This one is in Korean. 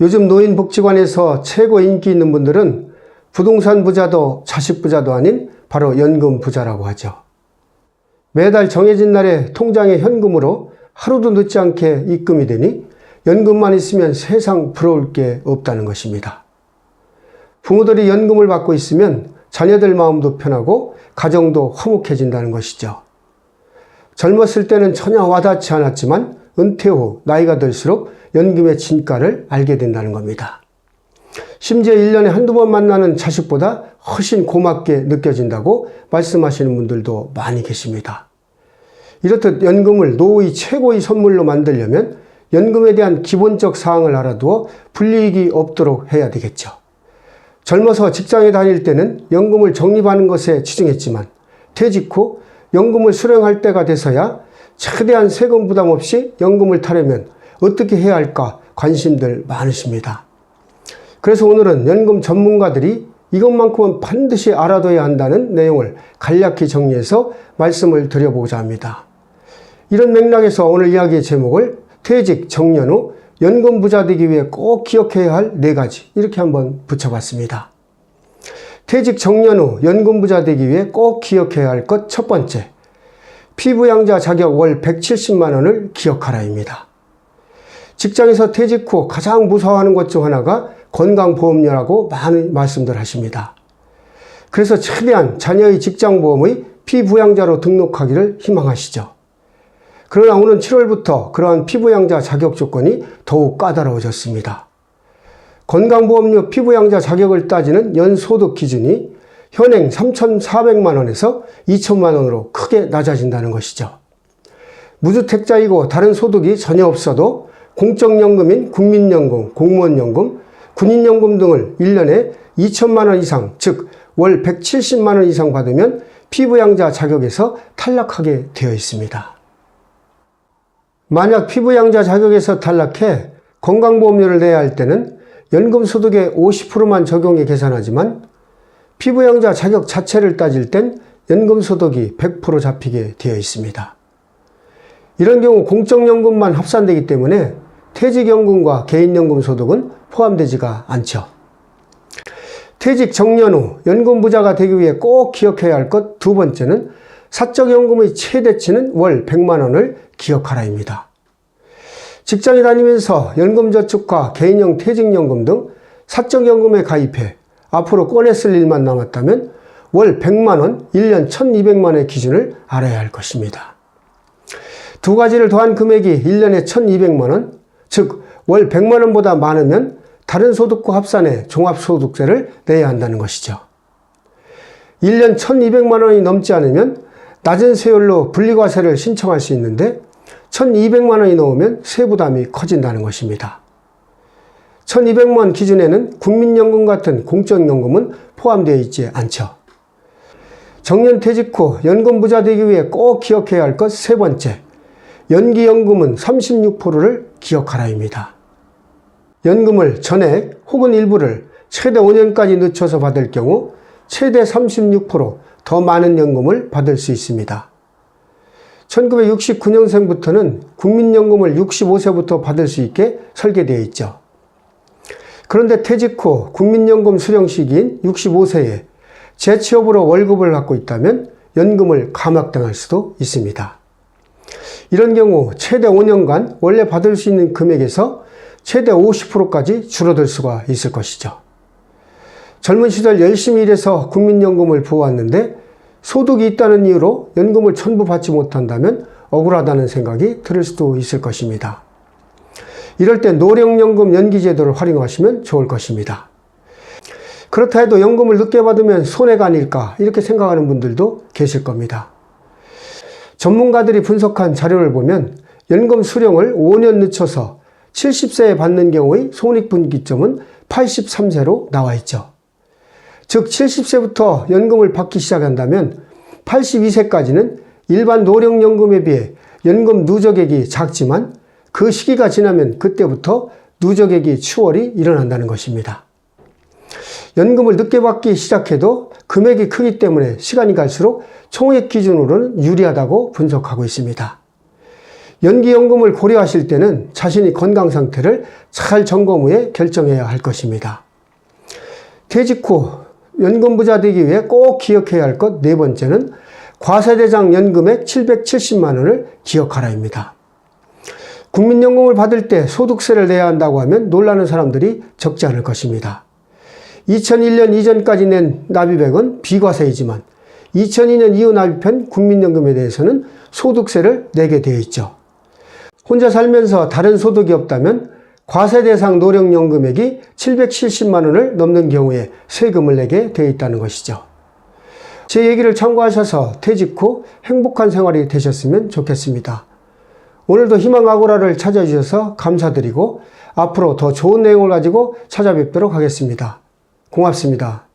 요즘 노인복지관에서 최고 인기 있는 분들은 부동산 부자도 자식 부자도 아닌 바로 연금 부자라고 하죠. 매달 정해진 날에 통장에 현금으로 하루도 늦지 않게 입금이 되니 연금만 있으면 세상 부러울 게 없다는 것입니다. 부모들이 연금을 받고 있으면 자녀들 마음도 편하고 가정도 화목해진다는 것이죠. 젊었을 때는 전혀 와닿지 않았지만 은퇴 후 나이가 들수록 연금의 진가를 알게 된다는 겁니다. 심지어 1년에 한두 번 만나는 자식보다 훨씬 고맙게 느껴진다고 말씀하시는 분들도 많이 계십니다. 이렇듯 연금을 노후의 최고의 선물로 만들려면 연금에 대한 기본적 사항을 알아두어 불이익이 없도록 해야 되겠죠. 젊어서 직장에 다닐 때는 연금을 적립하는 것에 치중했지만 퇴직 후 연금을 수령할 때가 돼서야 최대한 세금 부담 없이 연금을 타려면 어떻게 해야 할까 관심들 많으십니다. 그래서 오늘은 연금 전문가들이 이것만큼은 반드시 알아둬야 한다는 내용을 간략히 정리해서 말씀을 드려보고자 합니다. 이런 맥락에서 오늘 이야기의 제목을 퇴직 정년 후 연금 부자 되기 위해 꼭 기억해야 할 4가지 이렇게 한번 붙여봤습니다. 퇴직 정년 후 연금 부자 되기 위해 꼭 기억해야 할 것 첫 번째, 피부양자 자격 월 170만 원을 기억하라입니다. 직장에서 퇴직 후 가장 무서워하는 것 중 하나가 건강보험료라고 많은 말씀들 하십니다. 그래서 최대한 자녀의 직장보험의 피부양자로 등록하기를 희망하시죠. 그러나 오는 7월부터 그러한 피부양자 자격 조건이 더욱 까다로워졌습니다. 건강보험료 피부양자 자격을 따지는 연소득 기준이 현행 3,400만 원에서 2,000만 원으로 크게 낮아진다는 것이죠. 무주택자이고 다른 소득이 전혀 없어도 공적연금인 국민연금, 공무원연금, 군인연금 등을 1년에 2천만 원 이상, 즉 월 170만 원 이상 받으면 피부양자 자격에서 탈락하게 되어 있습니다. 만약 피부양자 자격에서 탈락해 건강보험료를 내야 할 때는 연금소득의 50%만 적용해 계산하지만 피부양자 자격 자체를 따질 땐 연금소득이 100% 잡히게 되어 있습니다. 이런 경우 공적연금만 합산되기 때문에 퇴직연금과 개인연금 소득은 포함되지가 않죠. 퇴직 정년 후 연금 부자가 되기 위해 꼭 기억해야 할 것 두 번째는 사적연금의 최대치는 월 100만 원을 기억하라입니다. 직장에 다니면서 연금저축과 개인형 퇴직연금 등 사적연금에 가입해 앞으로 꺼내 쓸 일만 남았다면 월 100만 원, 1년 1200만 원의 기준을 알아야 할 것입니다. 두 가지를 더한 금액이 1년에 1200만 원, 즉 월 100만 원보다 많으면 다른 소득과 합산해 종합소득세를 내야 한다는 것이죠. 1년 1200만 원이 넘지 않으면 낮은 세율로 분리과세를 신청할 수 있는데 1200만 원이 넘으면 세부담이 커진다는 것입니다. 1200만 원 기준에는 국민연금 같은 공적연금은 포함되어 있지 않죠. 정년퇴직 후 연금 부자 되기 위해 꼭 기억해야 할 것 세 번째, 연기연금은 36%를 기억하라입니다. 연금을 전액 혹은 일부를 최대 5년까지 늦춰서 받을 경우 최대 36% 더 많은 연금을 받을 수 있습니다. 1969년생부터는 국민연금을 65세부터 받을 수 있게 설계되어 있죠. 그런데 퇴직 후 국민연금 수령 시기인 65세에 재취업으로 월급을 받고 있다면 연금을 감액당할 수도 있습니다. 이런 경우 최대 5년간 원래 받을 수 있는 금액에서 최대 50%까지 줄어들 수가 있을 것이죠. 젊은 시절 열심히 일해서 국민연금을 부어왔는데 소득이 있다는 이유로 연금을 전부 받지 못한다면 억울하다는 생각이 들 수도 있을 것입니다. 이럴 때 노령연금 연기제도를 활용하시면 좋을 것입니다. 그렇다 해도 연금을 늦게 받으면 손해가 아닐까 이렇게 생각하는 분들도 계실 겁니다. 전문가들이 분석한 자료를 보면 연금 수령을 5년 늦춰서 70세에 받는 경우의 손익분기점은 83세로 나와 있죠. 즉 70세부터 연금을 받기 시작한다면 82세까지는 일반 노령연금에 비해 연금 누적액이 작지만 그 시기가 지나면 그때부터 누적액이 추월이 일어난다는 것입니다. 연금을 늦게 받기 시작해도 금액이 크기 때문에 시간이 갈수록 총액 기준으로는 유리하다고 분석하고 있습니다. 연기연금을 고려하실 때는 자신의 건강 상태를 잘 점검 후에 결정해야 할 것입니다. 퇴직 후 연금부자 되기 위해 꼭 기억해야 할 것 네 번째는 과세대상 연금액 770만 원을 기억하라입니다. 국민연금을 받을 때 소득세를 내야 한다고 하면 놀라는 사람들이 적지 않을 것입니다. 2001년 이전까지 낸 납입액은 비과세이지만 2002년 이후 납입한 국민연금에 대해서는 소득세를 내게 되어 있죠. 혼자 살면서 다른 소득이 없다면 과세 대상 노령연금액이 770만 원을 넘는 경우에 세금을 내게 되어 있다는 것이죠. 제 얘기를 참고하셔서 퇴직 후 행복한 생활이 되셨으면 좋겠습니다. 오늘도 희망아고라를 찾아주셔서 감사드리고 앞으로 더 좋은 내용을 가지고 찾아뵙도록 하겠습니다. 고맙습니다.